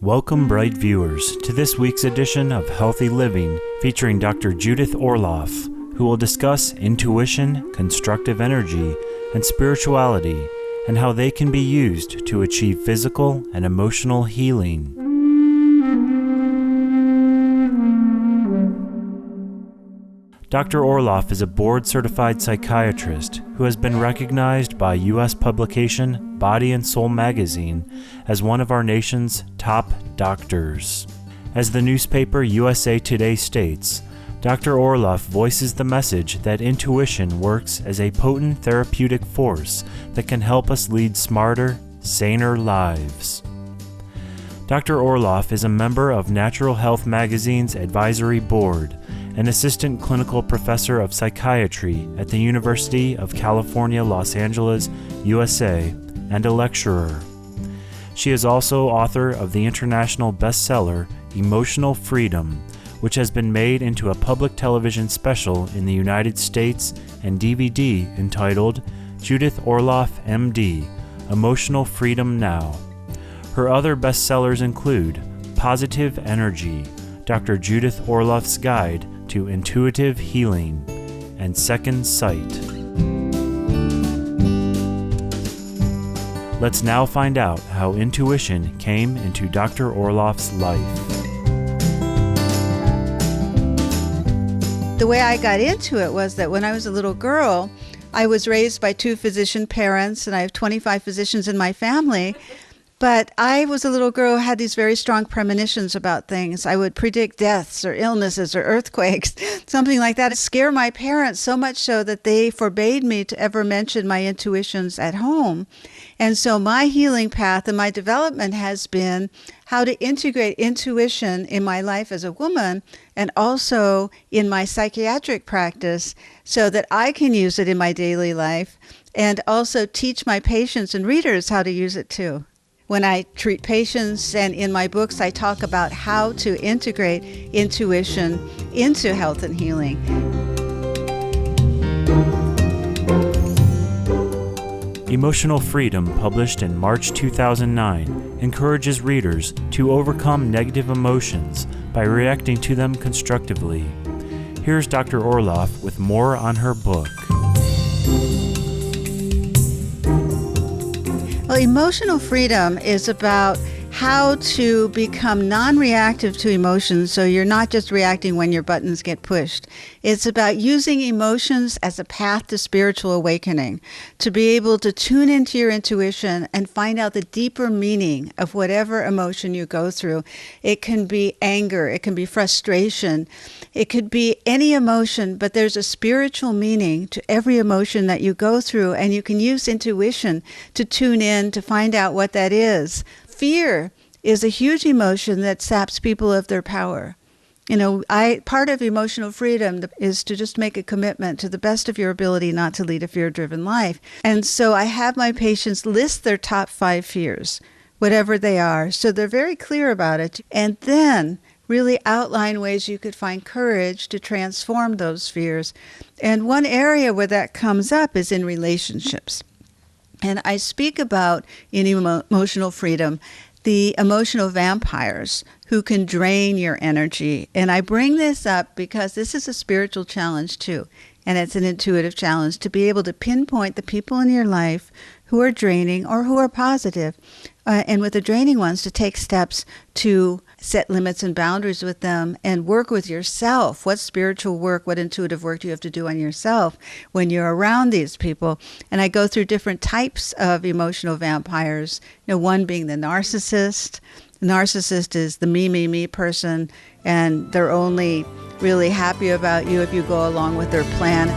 Welcome, bright viewers, to this week's edition of Healthy Living featuring Dr. Judith Orloff, who will discuss intuition, constructive energy, and spirituality, and how they can be used to achieve physical and emotional healing. Dr. Orloff is a board-certified psychiatrist who has been recognized by U.S. publication Body and Soul magazine as one of our nation's top doctors. As the newspaper USA Today states, Dr. Orloff voices the message that intuition works as a potent therapeutic force that can help us lead smarter, saner lives. Dr. Orloff is a member of Natural Health Magazine's advisory board, an assistant clinical professor of psychiatry at the University of California, Los Angeles, USA, and a lecturer. She is also author of the international bestseller Emotional Freedom, which has been made into a public television special in the United States and DVD entitled Judith Orloff, MD, Emotional Freedom Now. Her other bestsellers include Positive Energy, Dr. Judith Orloff's Guide to Intuitive Healing, and Second Sight. Let's now find out how intuition came into Dr. Orloff's life. The way I got into it was that when I was a little girl, I was raised by two physician parents, and I have 25 physicians in my family. But I was a little girl who had these very strong premonitions about things. I would predict deaths or illnesses or earthquakes, something like that. It scared my parents so much so that they forbade me to ever mention my intuitions at home. And so my healing path and my development has been how to integrate intuition in my life as a woman and also in my psychiatric practice so that I can use it in my daily life and also teach my patients and readers how to use it too. When I treat patients and in my books, I talk about how to integrate intuition into health and healing. Emotional Freedom, published in March 2009, encourages readers to overcome negative emotions by reacting to them constructively. Here's Dr. Orloff with more on her book. Well, emotional freedom is about how to become non-reactive to emotions so you're not just reacting when your buttons get pushed. It's about using emotions as a path to spiritual awakening, to be able to tune into your intuition and find out the deeper meaning of whatever emotion you go through. It can be anger, it can be frustration, it could be any emotion, but there's a spiritual meaning to every emotion that you go through, and you can use intuition to tune in to find out what that is. Fear is a huge emotion that saps people of their power. You know, part of emotional freedom is to just make a commitment to the best of your ability not to lead a fear-driven life. And so I have my patients list their top 5 fears, whatever they are, so they're very clear about it. And then really outline ways you could find courage to transform those fears. And one area where that comes up is in relationships. And I speak about, in emotional freedom, the emotional vampires who can drain your energy. And I bring this up because this is a spiritual challenge too. And it's an intuitive challenge to be able to pinpoint the people in your life who are draining or who are positive. And with the draining ones, to take steps to set limits and boundaries with them and work with yourself. What spiritual work, what intuitive work do you have to do on yourself when you're around these people? And I go through different types of emotional vampires. You know, one being the narcissist. The narcissist is the me person, and they're only really happy about you if you go along with their plan.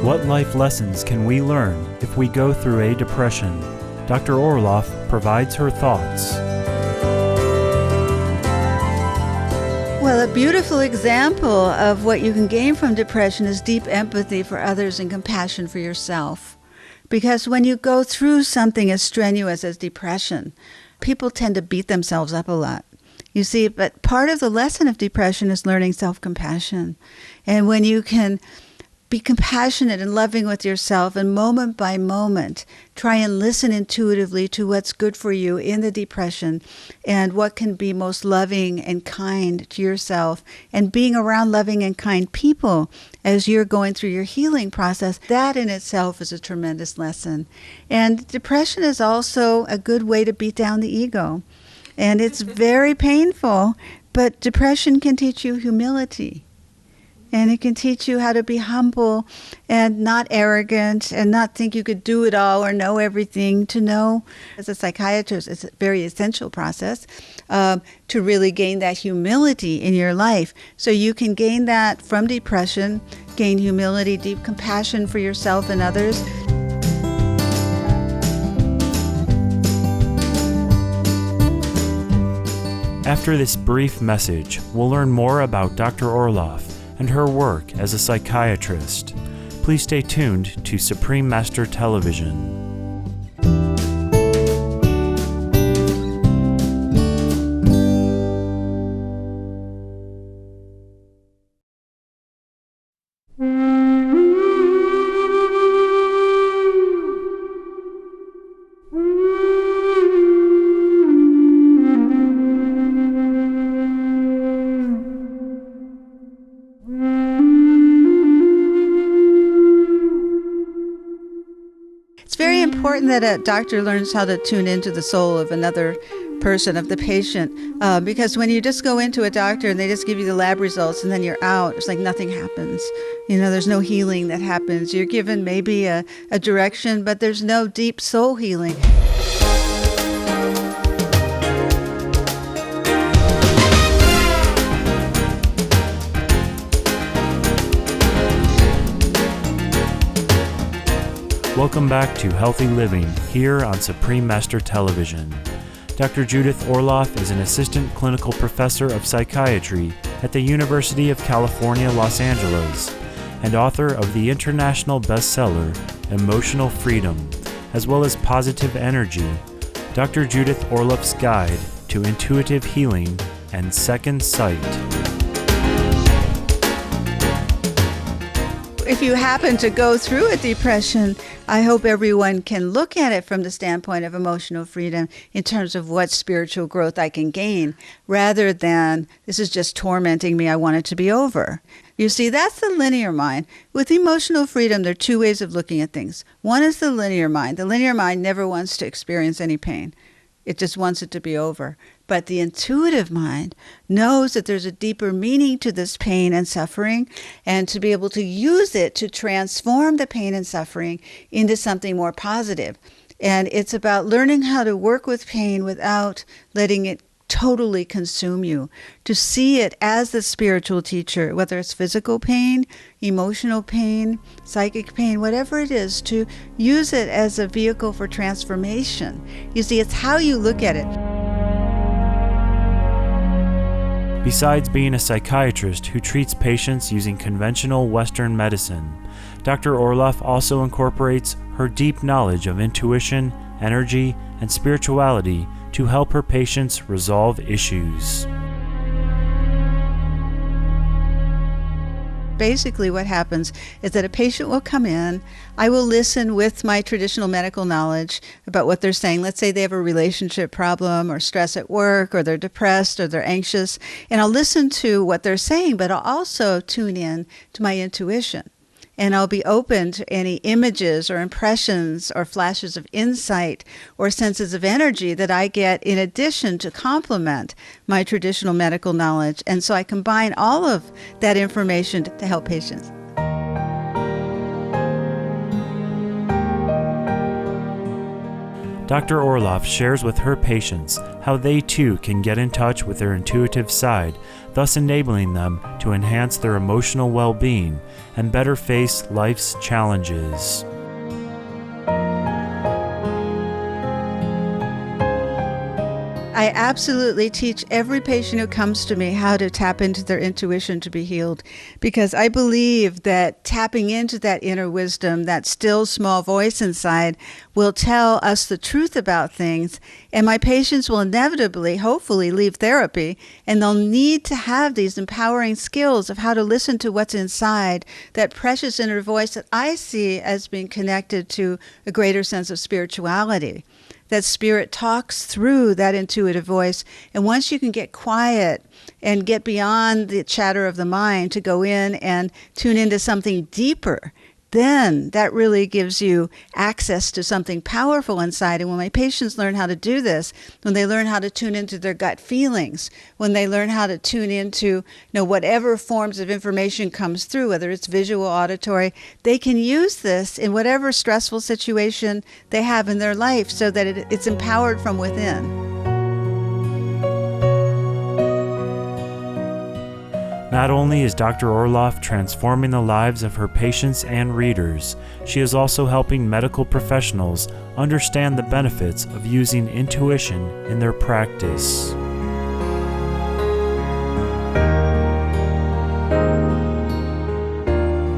What life lessons can we learn if we go through a depression? Dr. Orloff provides her thoughts. Well, beautiful example of what you can gain from depression is deep empathy for others and compassion for yourself. Because when you go through something as strenuous as depression, people tend to beat themselves up a lot. You see, but part of the lesson of depression is learning self-compassion. And when you can be compassionate and loving with yourself, and moment by moment, try and listen intuitively to what's good for you in the depression and what can be most loving and kind to yourself, and being around loving and kind people as you're going through your healing process, that in itself is a tremendous lesson. And depression is also a good way to beat down the ego. And it's very painful, but depression can teach you humility. And it can teach you how to be humble and not arrogant and not think you could do it all or know everything. To know, as a psychiatrist, it's a very essential process to really gain that humility in your life. So you can gain that from depression, gain humility, deep compassion for yourself and others. After this brief message, we'll learn more about Dr. Orloff and her work as a psychiatrist. Please stay tuned to Supreme Master Television. It's very important that a doctor learns how to tune into the soul of another person, of the patient, because when you just go into a doctor and they just give you the lab results and then you're out, it's like nothing happens. You know, there's no healing that happens. You're given maybe a direction, but there's no deep soul healing. Welcome back to Healthy Living here on Supreme Master Television. Dr. Judith Orloff is an assistant clinical professor of psychiatry at the University of California, Los Angeles, and author of the international bestseller Emotional Freedom, as well as Positive Energy, Dr. Judith Orloff's Guide to Intuitive Healing and Second Sight. If you happen to go through a depression, I hope everyone can look at it from the standpoint of emotional freedom in terms of what spiritual growth I can gain, rather than this is just tormenting me, I want it to be over. You see, that's the linear mind. With emotional freedom, there are two ways of looking at things. One is the linear mind. The linear mind never wants to experience any pain. It just wants it to be over. But the intuitive mind knows that there's a deeper meaning to this pain and suffering, and to be able to use it to transform the pain and suffering into something more positive. And it's about learning how to work with pain without letting it totally consume you, to see it as the spiritual teacher, whether it's physical pain, emotional pain, psychic pain, whatever it is, to use it as a vehicle for transformation. You see, it's how you look at it. Besides being a psychiatrist who treats patients using conventional Western medicine, Dr. Orloff also incorporates her deep knowledge of intuition, energy, and spirituality to help her patients resolve issues. Basically what happens is that a patient will come in, I will listen with my traditional medical knowledge about what they're saying. Let's say they have a relationship problem or stress at work, or they're depressed or they're anxious, and I'll listen to what they're saying, but I'll also tune in to my intuition. And I'll be open to any images or impressions or flashes of insight or senses of energy that I get in addition to complement my traditional medical knowledge. And so I combine all of that information to help patients. Dr. Orloff shares with her patients how they too can get in touch with their intuitive side, thus enabling them to enhance their emotional well-being and better face life's challenges. I absolutely teach every patient who comes to me how to tap into their intuition to be healed, because I believe that tapping into that inner wisdom, that still small voice inside, will tell us the truth about things, and my patients will inevitably, hopefully, leave therapy, and they'll need to have these empowering skills of how to listen to what's inside, that precious inner voice that I see as being connected to a greater sense of spirituality. That spirit talks through that intuitive voice. And once you can get quiet and get beyond the chatter of the mind to go in and tune into something deeper, then that really gives you access to something powerful inside. And when my patients learn how to do this, when they learn how to tune into their gut feelings, when they learn how to tune into whatever forms of information comes through, whether it's visual, auditory, they can use this in whatever stressful situation they have in their life so that it's empowered from within. Not only is Dr. Orloff transforming the lives of her patients and readers, she is also helping medical professionals understand the benefits of using intuition in their practice.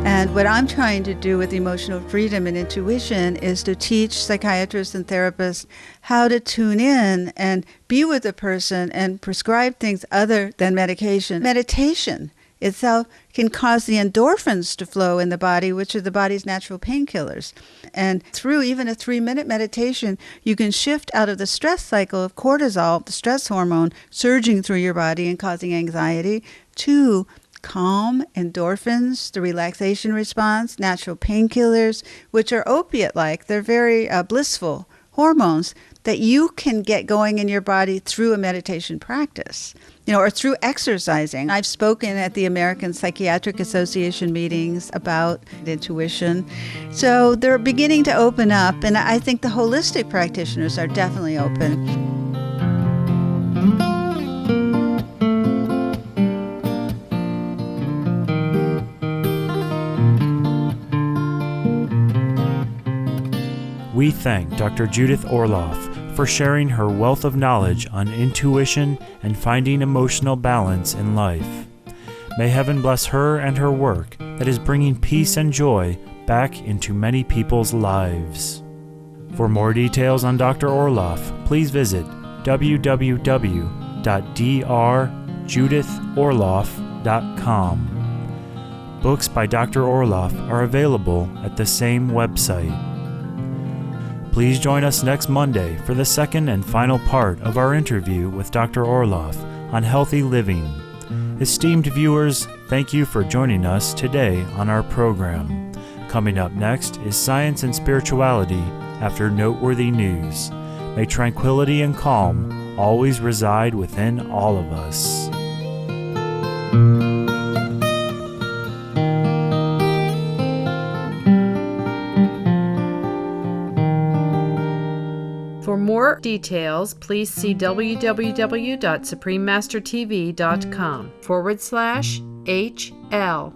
And what I'm trying to do with emotional freedom and intuition is to teach psychiatrists and therapists how to tune in and be with a person and prescribe things other than medication. Meditation itself can cause the endorphins to flow in the body, which are the body's natural painkillers. And through even a 3-minute meditation, you can shift out of the stress cycle of cortisol, the stress hormone, surging through your body and causing anxiety, to calm, endorphins, the relaxation response, natural painkillers, which are opiate-like. They're very blissful hormones that you can get going in your body through a meditation practice, or through exercising. I've spoken at the American Psychiatric Association meetings about intuition. So they're beginning to open up, and I think the holistic practitioners are definitely open. We thank Dr. Judith Orloff for sharing her wealth of knowledge on intuition and finding emotional balance in life. May heaven bless her and her work that is bringing peace and joy back into many people's lives. For more details on Dr. Orloff, please visit www.drjudithorloff.com. Books by Dr. Orloff are available at the same website. Please join us next Monday for the second and final part of our interview with Dr. Orloff on healthy living. Esteemed viewers, thank you for joining us today on our program. Coming up next is Science and Spirituality after noteworthy news. May tranquility and calm always reside within all of us. For more details, please see www.suprememastertv.com/HL.